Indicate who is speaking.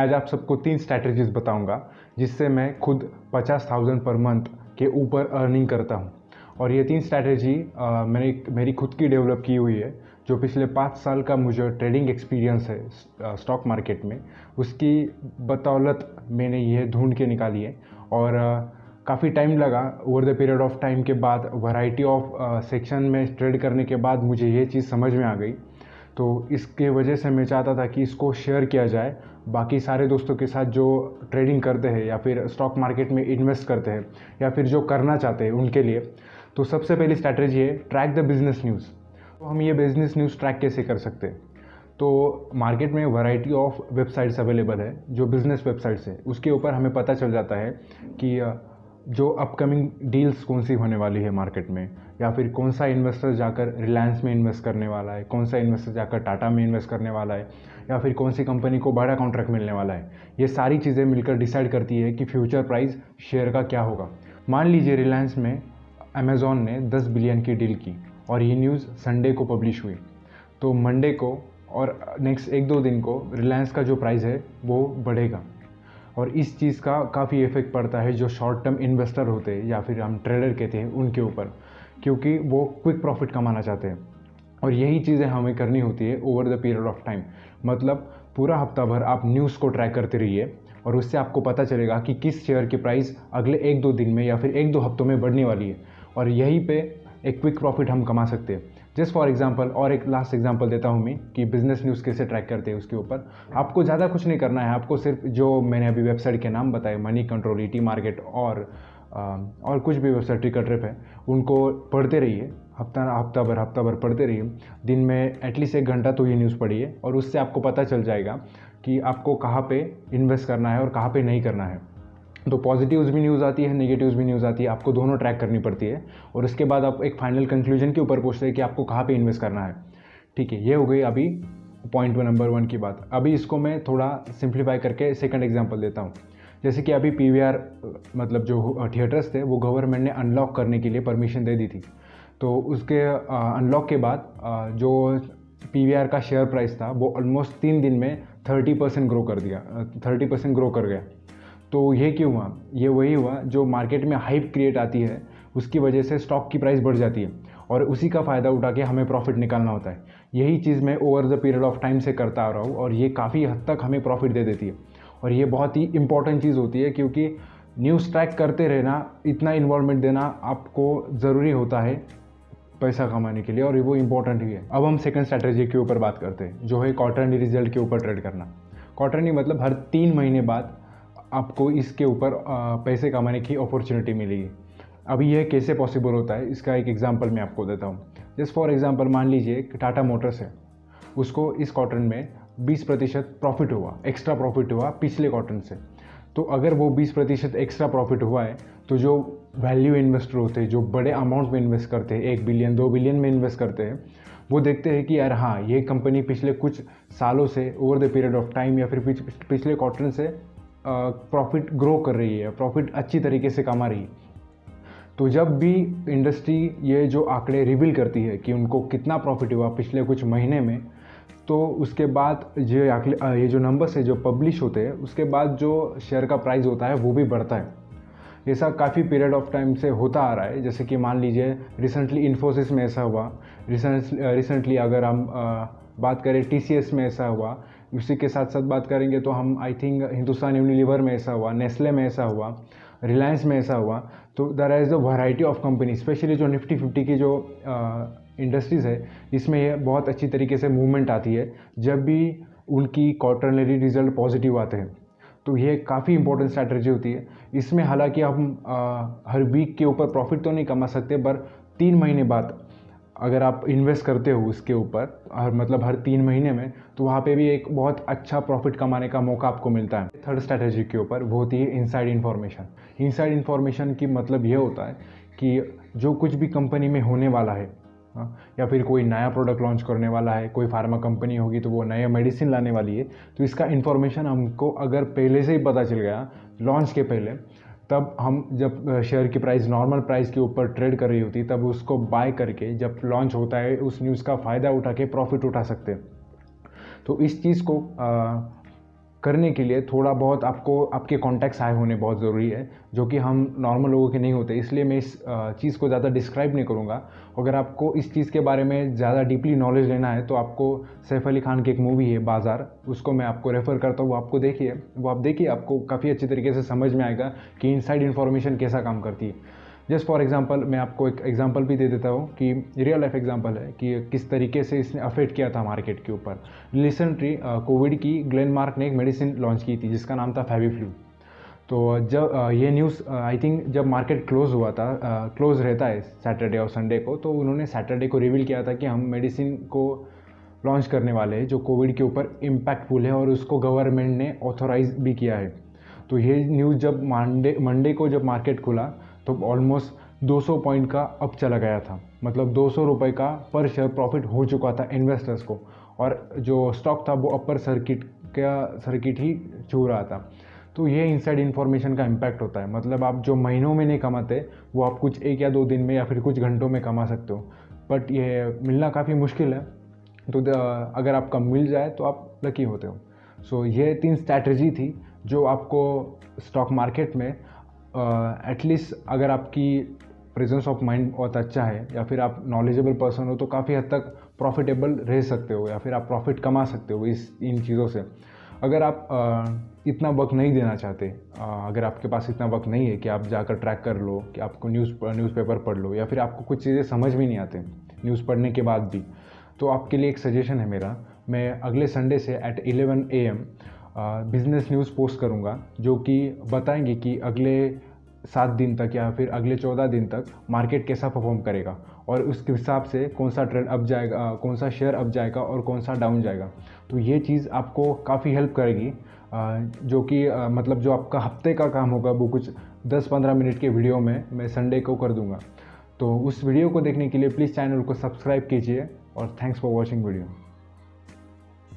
Speaker 1: आज आप सबको 3 स्ट्रैटेजीज बताऊंगा जिससे मैं खुद 50,000 पर मंथ के ऊपर अर्निंग करता हूं। और ये 3 स्ट्रैटेजी मेरी खुद की डेवलप की हुई है, जो पिछले 5 साल का मुझे ट्रेडिंग एक्सपीरियंस है स्टॉक मार्केट में, उसकी बदौलत मैंने ये ढूंढ के निकाली है। और काफ़ी टाइम लगा। Over the period of time के बाद वैरायटी ऑफ सेक्शन में ट्रेड करने के बाद मुझे ये चीज़ समझ में आ गई। तो इसके वजह से मैं चाहता था कि इसको शेयर किया जाए बाकी सारे दोस्तों के साथ जो ट्रेडिंग करते हैं या फिर स्टॉक मार्केट में इन्वेस्ट करते हैं या फिर जो करना चाहते हैं उनके लिए। तो सबसे पहली स्ट्रैटेजी है ट्रैक द बिजनेस न्यूज़। तो हम ये बिजनेस न्यूज़ ट्रैक कैसे कर सकते हैं? तो मार्केट में वैरायटी ऑफ वेबसाइट्स अवेलेबल है जो बिज़नेस वेबसाइट्स है, उसके ऊपर हमें पता चल जाता है कि जो अपकमिंग डील्स कौन सी होने वाली है मार्केट में, या फिर कौन सा इन्वेस्टर जाकर रिलायंस में इन्वेस्ट करने वाला है, कौन सा इन्वेस्टर जाकर टाटा में इन्वेस्ट करने वाला है, या फिर कौन सी कंपनी को बड़ा कॉन्ट्रैक्ट मिलने वाला है। ये सारी चीज़ें मिलकर डिसाइड करती है कि फ्यूचर प्राइस शेयर का क्या होगा। मान लीजिए रिलायंस में अमेज़ॉन ने 10 बिलियन की डील की और ये न्यूज़ संडे को पब्लिश हुई, तो मंडे को और नेक्स्ट 1-2 दिन को रिलायंस का जो प्राइस है वो बढ़ेगा। और इस चीज़ का काफ़ी इफेक्ट पड़ता है जो शॉर्ट टर्म इन्वेस्टर होते हैं या फिर हम ट्रेडर कहते हैं उनके ऊपर, क्योंकि वो क्विक प्रॉफिट कमाना चाहते हैं। और यही चीज़ें हमें करनी होती है over the period of time. मतलब पूरा हफ्ता भर आप न्यूज़ को ट्रैक करते रहिए और उससे आपको पता चलेगा कि किस शेयर की प्राइस अगले 1-2 दिन में या फिर 1-2 हफ्तों में बढ़ने वाली है, और यहीं पे एक क्विक प्रॉफिट हम कमा सकते हैं। जस्ट फॉर एग्जांपल, और एक लास्ट एग्जांपल देता हूँ मैं कि बिजनेस न्यूज़ कैसे ट्रैक करते हैं। उसके ऊपर आपको ज़्यादा कुछ नहीं करना है, आपको सिर्फ जो मैंने अभी वेबसाइट के नाम बताए, मनी कंट्रोल, ईटी मार्केट और कुछ भी वेबसाइट, ट्रिकर ट्रिप है, उनको पढ़ते रहिए। हफ्ता भर पढ़ते रहिए। दिन में एटलीस्ट 1 घंटा तो ये न्यूज़ पढ़िए और उससे आपको पता चल जाएगा कि आपको कहाँ पे इन्वेस्ट करना है और कहाँ पे नहीं करना है। तो पॉजिटिव्स भी न्यूज़ आती है, नेगेटिव्स भी न्यूज़ आती है, आपको दोनों ट्रैक करनी पड़ती है। और उसके बाद आप एक फाइनल कंक्लूजन के ऊपर पहुंचते हैं कि आपको कहाँ पे इन्वेस्ट करना है। ठीक है, ये हो गई अभी पॉइंट नंबर 1 की बात। अभी इसको मैं थोड़ा सिंप्लीफाई करके सेकंड एग्जांपल देता हूँ। जैसे कि अभी पीवीआर, मतलब जो थिएटर्स थे, वो गवर्नमेंट ने अनलॉक करने के लिए परमिशन दे दी थी। तो उसके अनलॉक के बाद जो पीवीआर का शेयर प्राइस था वो ऑलमोस्ट 3 दिन में 30% ग्रो कर दिया, 30% ग्रो कर गया। तो ये क्यों हुआ? ये वही हुआ जो मार्केट में हाइप क्रिएट आती है, उसकी वजह से स्टॉक की प्राइस बढ़ जाती है और उसी का फ़ायदा उठा के हमें प्रॉफिट निकालना होता है। यही चीज़ मैं over the period of time से करता आ रहा हूँ और ये काफ़ी हद तक हमें प्रॉफिट दे देती है। और ये बहुत ही इंपॉर्टेंट चीज़ होती है, क्योंकि न्यूज़ ट्रैक करते रहना, इतना इन्वॉल्वमेंट देना आपको ज़रूरी होता है पैसा कमाने के लिए, और वो इम्पोर्टेंट ही है। अब हम सेकंड स्ट्रैटेजी के ऊपर बात करते हैं, जो है क्वार्टरली रिजल्ट के ऊपर ट्रेड करना। क्वार्टरली मतलब हर 3 महीने बाद आपको इसके ऊपर पैसे कमाने की अपॉर्चुनिटी मिलेगी। अभी यह कैसे पॉसिबल होता है, इसका एक एग्जांपल मैं आपको देता हूँ। जस्ट फॉर एग्जांपल, मान लीजिए कि टाटा मोटर्स है, उसको इस क्वार्टर में 20% प्रॉफिट हुआ, एक्स्ट्रा प्रॉफिट हुआ पिछले क्वार्टर से। तो अगर वो 20% एक्स्ट्रा प्रॉफिट हुआ है, तो जो वैल्यू इन्वेस्टर होते हैं, जो बड़े अमाउंट में इन्वेस्ट करते हैं, 1 बिलियन 2 बिलियन में इन्वेस्ट करते हैं, वो देखते हैं कि यार हाँ, ये कंपनी पिछले कुछ सालों से over the period of time या फिर पिछले क्वार्टर से प्रॉफिट ग्रो कर रही है, प्रॉफिट अच्छी तरीके से कमा रही है। तो जब भी इंडस्ट्री ये जो आंकड़े रिवील करती है कि उनको कितना प्रॉफिट हुआ पिछले कुछ महीने में, तो उसके बाद ये जो नंबर्स है जो पब्लिश होते हैं, उसके बाद जो शेयर का प्राइस होता है वो भी बढ़ता है। ऐसा काफ़ी पीरियड ऑफ टाइम से होता आ रहा है। जैसे कि मान लीजिए रिसेंटली इन्फोसिस में ऐसा हुआ, रिसेंटली अगर हम बात करें टीसीएस में ऐसा हुआ, उसी के साथ साथ बात करेंगे तो हम आई थिंक हिंदुस्तान यूनिलीवर में ऐसा हुआ, नेस्ले में ऐसा हुआ, रिलायंस में ऐसा हुआ। तो there is a variety of company, specially जो निफ्टी 50 की जो इंडस्ट्रीज़ है, इसमें ये बहुत अच्छी तरीके से मूवमेंट आती है जब भी उनकी क्वार्टरली रिजल्ट पॉजिटिव आते हैं। तो ये काफ़ी इंपॉर्टेंट स्ट्रैटेजी होती है। इसमें हालांकि हम हर वीक के ऊपर प्रॉफिट तो नहीं कमा सकते, पर 3 महीने बाद अगर आप इन्वेस्ट करते हो उसके ऊपर, मतलब हर 3 महीने में, तो वहाँ पे भी एक बहुत अच्छा प्रॉफिट कमाने का मौका आपको मिलता है। थर्ड स्ट्रैटेजी के ऊपर वो होती है इनसाइड इन्फॉर्मेशन। इनसाइड इन्फॉर्मेशन की मतलब ये होता है कि जो कुछ भी कंपनी में होने वाला है, या फिर कोई नया प्रोडक्ट लॉन्च करने वाला है, कोई फार्मा कंपनी होगी तो वो नया मेडिसिन लाने वाली है, तो इसका इन्फॉर्मेशन हमको अगर पहले से ही पता चल गया लॉन्च के पहले, तब हम जब शेयर की प्राइस नॉर्मल प्राइस के ऊपर ट्रेड कर रही होती, तब उसको बाय करके जब लॉन्च होता है उस न्यूज़ का फ़ायदा उठा के प्रॉफिट उठा सकते हैं। तो इस चीज़ को करने के लिए थोड़ा बहुत आपको आपके कॉन्टैक्ट्स हाई होने बहुत ज़रूरी है, जो कि हम नॉर्मल लोगों के नहीं होते। इसलिए मैं इस चीज़ को ज़्यादा डिस्क्राइब नहीं करूँगा। अगर आपको इस चीज़ के बारे में ज़्यादा डीपली नॉलेज लेना है तो आपको सैफ अली खान की एक मूवी है बाज़ार, उसको मैं आपको रेफ़र करता हूँ। वो आप देखिए, आपको काफ़ी अच्छी तरीके से समझ में आएगा कि इनसाइड इन्फॉर्मेशन कैसा काम करती है। जस्ट फॉर एग्जांपल मैं आपको एक एग्जांपल भी दे देता हूँ कि रियल लाइफ एग्जांपल है कि किस तरीके से इसने अफेक्ट किया था मार्केट के ऊपर। रिसेंटली कोविड की ग्लेनमार्क ने एक मेडिसिन लॉन्च की थी जिसका नाम था फेविफ्लू। तो जब ये न्यूज़ आई थिंक जब मार्केट क्लोज हुआ था, क्लोज रहता है सैटरडे और संडे को, तो उन्होंने सैटरडे को रिवील किया था कि हम मेडिसिन को लॉन्च करने वाले हैं जो कोविड के ऊपर इम्पैक्टफुल है और उसको गवर्नमेंट ने ऑथोराइज भी किया है। तो ये न्यूज़ जब मंडे को जब मार्केट खुला तो ऑलमोस्ट 200 पॉइंट का अप चला गया था। मतलब 200 रुपये का पर शेयर प्रॉफिट हो चुका था इन्वेस्टर्स को, और जो स्टॉक था वो अपर सर्किट ही छू रहा था। तो ये इनसाइड इन्फॉर्मेशन का इम्पैक्ट होता है। मतलब आप जो महीनों में नहीं कमाते वो आप कुछ 1 या 2 दिन में या फिर कुछ घंटों में कमा सकते हो, बट ये मिलना काफ़ी मुश्किल है। तो अगर आपका मिल जाए तो आप लकी होते हो। सो ये 3 स्ट्रैटेजी थी जो आपको स्टॉक मार्केट में एटलीस्ट अगर आपकी प्रेजेंस ऑफ माइंड बहुत अच्छा है या फिर आप नॉलेजेबल पर्सन हो तो काफ़ी हद तक प्रॉफिटेबल रह सकते हो या फिर आप प्रॉफिट कमा सकते हो इन चीज़ों से। अगर आप इतना वक्त नहीं देना चाहते, अगर आपके पास इतना वक्त नहीं है कि आप जाकर ट्रैक कर लो, कि आपको न्यूज़पेपर पढ़ लो, या फिर आपको कुछ चीज़ें समझ में नहीं आते न्यूज़ पढ़ने के बाद भी, तो आपके लिए एक सजेशन है मेरा। मैं अगले संडे से at 11 AM business news post करूँगा जो कि बताएंगे कि अगले 7 दिन तक या फिर अगले 14 दिन तक मार्केट कैसा परफॉर्म करेगा और उसके हिसाब से कौन सा ट्रेंड अप जाएगा, कौन सा शेयर अप जाएगा और कौन सा डाउन जाएगा। तो ये चीज़ आपको काफ़ी हेल्प करेगी, जो कि मतलब जो आपका हफ्ते का काम होगा वो कुछ 10-15 मिनट के वीडियो में मैं संडे को कर दूंगा। तो उस वीडियो को देखने के लिए प्लीज़ चैनल को सब्सक्राइब कीजिए और थैंक्स फॉर वॉचिंग वीडियो।